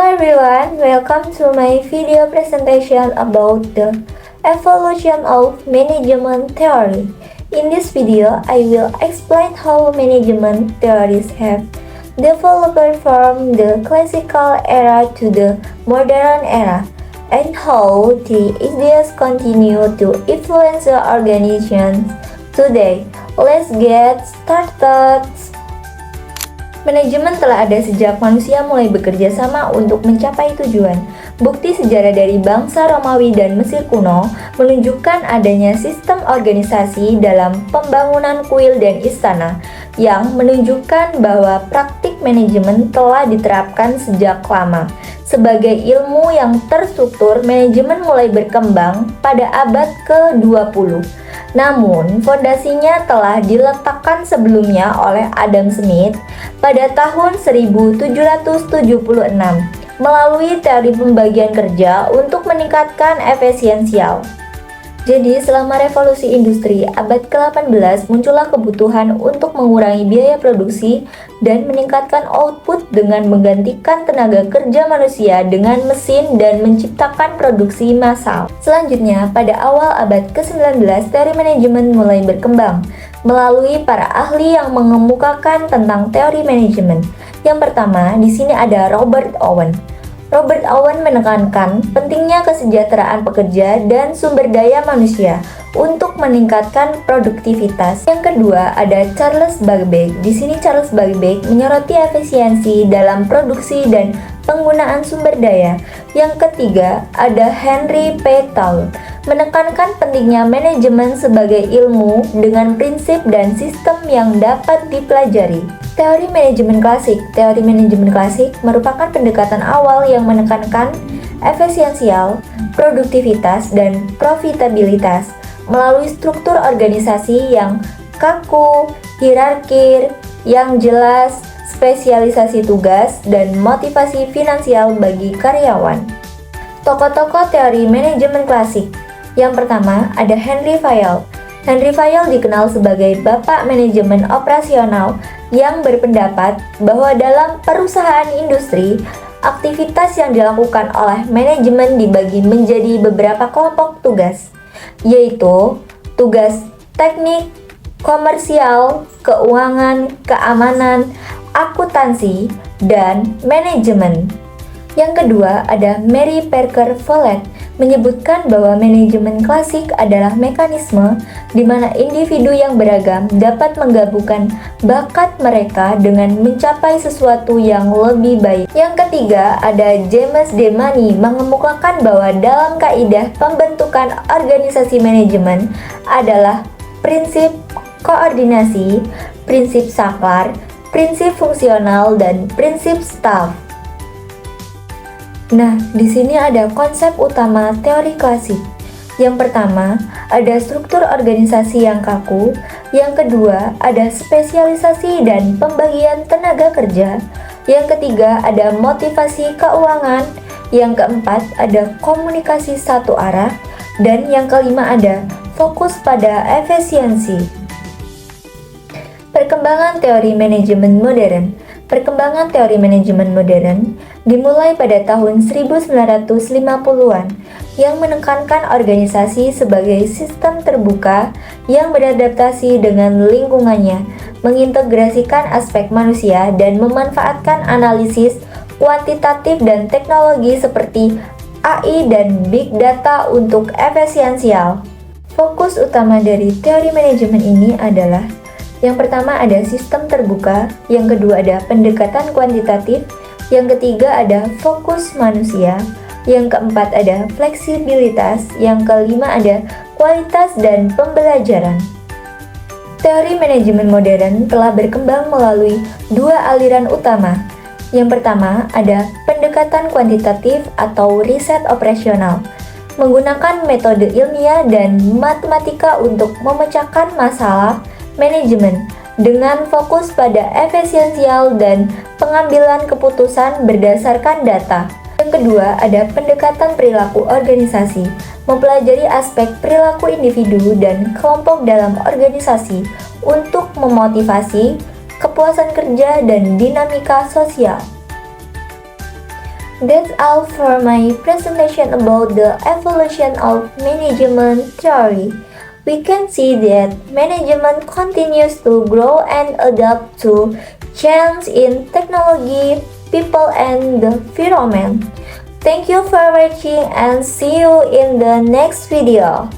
everyone, welcome to my video presentation about the evolution of management theory. In this video, I will explain how management theories have developed from the classical era to the modern era, and how the ideas continue to influence the organizations today. Let's get started. Manajemen telah ada sejak manusia mulai bekerja sama untuk mencapai tujuan. Bukti sejarah dari bangsa Romawi dan Mesir kuno menunjukkan adanya sistem organisasi dalam pembangunan kuil dan istana yang menunjukkan bahwa praktik manajemen telah diterapkan sejak lama. Sebagai ilmu yang terstruktur, manajemen mulai berkembang pada abad ke-20. Namun, fondasinya telah diletakkan sebelumnya oleh Adam Smith pada tahun 1776 melalui teori pembagian kerja untuk meningkatkan efisiensial. Jadi, selama revolusi industri abad ke-18 muncullah kebutuhan untuk mengurangi biaya produksi dan meningkatkan output dengan menggantikan tenaga kerja manusia dengan mesin dan menciptakan produksi massal. Selanjutnya, pada awal abad ke-19, teori manajemen mulai berkembang melalui para ahli yang mengemukakan tentang teori manajemen. Yang pertama, di sini ada Robert Owen. Robert Owen menekankan pentingnya kesejahteraan pekerja dan sumber daya manusia untuk meningkatkan produktivitas. Yang kedua ada Charles Babbage. Di sini Charles Babbage menyoroti efisiensi dalam produksi dan penggunaan sumber daya. Yang ketiga ada Henry P. Town, menekankan pentingnya manajemen sebagai ilmu dengan prinsip dan sistem yang dapat dipelajari. Teori manajemen klasik. Teori manajemen klasik merupakan pendekatan awal yang menekankan efisiensial, produktivitas, dan profitabilitas melalui struktur organisasi yang kaku, hierarkir, yang jelas, spesialisasi tugas, dan motivasi finansial bagi karyawan. Tokoh-tokoh teori manajemen klasik. Yang pertama ada Henry Fayol. Henry Fayol dikenal sebagai bapak manajemen operasional yang berpendapat bahwa dalam perusahaan industri, aktivitas yang dilakukan oleh manajemen dibagi menjadi beberapa kelompok tugas, yaitu tugas teknik, komersial, keuangan, keamanan, akuntansi, dan manajemen. Yang kedua ada Mary Parker Follett, menyebutkan bahwa manajemen klasik adalah mekanisme di mana individu yang beragam dapat menggabungkan bakat mereka dengan mencapai sesuatu yang lebih baik. Yang ketiga ada James D. Money, mengemukakan bahwa dalam kaidah pembentukan organisasi manajemen adalah prinsip koordinasi, prinsip saklar, prinsip fungsional, dan prinsip staff. Nah, di sini ada konsep utama teori klasik. Yang pertama, ada struktur organisasi yang kaku. Yang kedua, ada spesialisasi dan pembagian tenaga kerja. Yang ketiga, ada motivasi keuangan. Yang keempat, ada komunikasi satu arah. Dan yang kelima, ada fokus pada efisiensi. Perkembangan teori manajemen modern. Perkembangan teori manajemen modern dimulai pada tahun 1950-an yang menekankan organisasi sebagai sistem terbuka yang beradaptasi dengan lingkungannya, mengintegrasikan aspek manusia dan memanfaatkan analisis kuantitatif dan teknologi seperti AI dan Big Data untuk efisiensial. Fokus utama dari teori manajemen ini adalah yang pertama ada sistem terbuka, yang kedua ada pendekatan kuantitatif, yang ketiga ada fokus manusia, yang keempat ada fleksibilitas, yang kelima ada kualitas dan pembelajaran. Teori manajemen modern telah berkembang melalui dua aliran utama. Yang pertama ada pendekatan kuantitatif atau riset operasional, menggunakan metode ilmiah dan matematika untuk memecahkan masalah manajemen dengan fokus pada efisiensial dan pengambilan keputusan berdasarkan data. Yang kedua, ada pendekatan perilaku organisasi, mempelajari aspek perilaku individu dan kelompok dalam organisasi untuk memotivasi kepuasan kerja dan dinamika sosial. That's all for my presentation about the evolution of management theory. We can see that management continues to grow and adapt to change in technology, people, and the environment. Thank you for watching and see you in the next video.